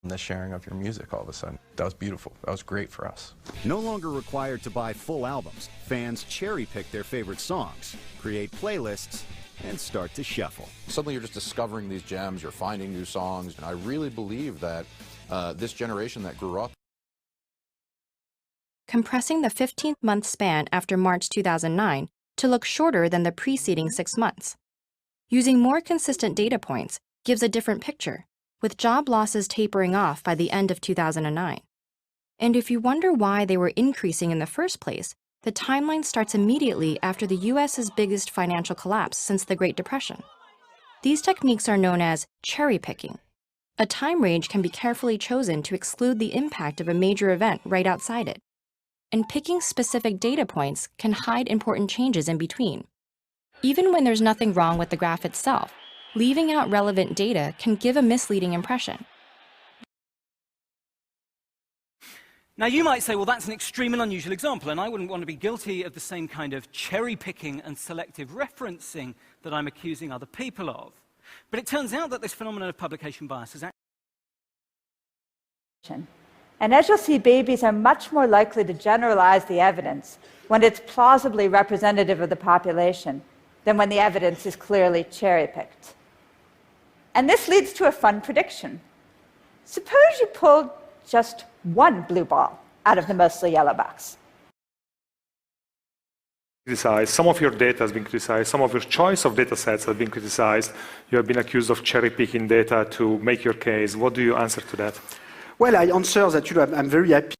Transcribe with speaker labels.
Speaker 1: the sharing of your music all of a sudden. That was beautiful. That was great for us.
Speaker 2: No longer required to buy full albums, fans cherry-pick their favorite songs, create playlists, and start to shuffle.
Speaker 3: Suddenly you're just discovering these gems, you're finding new songs, and I really believe that this generation that grew up
Speaker 4: compressing the 15-month span after March 2009 to look shorter than the preceding 6 months. Using more consistent data points gives a different picture, with job losses tapering off by the end of 2009. And if you wonder why they were increasing in the first place, the timeline starts immediately after the U.S.'s biggest financial collapse since the Great Depression. These techniques are known as cherry picking. A time range can be carefully chosen to exclude the impact of a major event right outside it. And picking specific data points can hide important changes in between. Even when there's nothing wrong with the graph itself, leaving out relevant data can give a misleading impression.
Speaker 5: Now, you might say, well, that's an extreme and unusual example, and I wouldn't want to be guilty of the same kind of cherry-picking and selective referencing that I'm accusing other people of. But it turns out that this phenomenon of publication bias is actually...
Speaker 6: And as you'll see, babies are much more likely to generalize the evidence when it's plausibly representative of the population than when the evidence is clearly cherry-picked. And this leads to a fun prediction. Suppose you pulled just one blue ball out of the mostly yellow box.
Speaker 7: Some of your data has been criticized, some of your choice of data sets have been criticized. You have been accused of cherry-picking data to make your case. What do you answer to that?
Speaker 8: Well, I answer that I'm very happy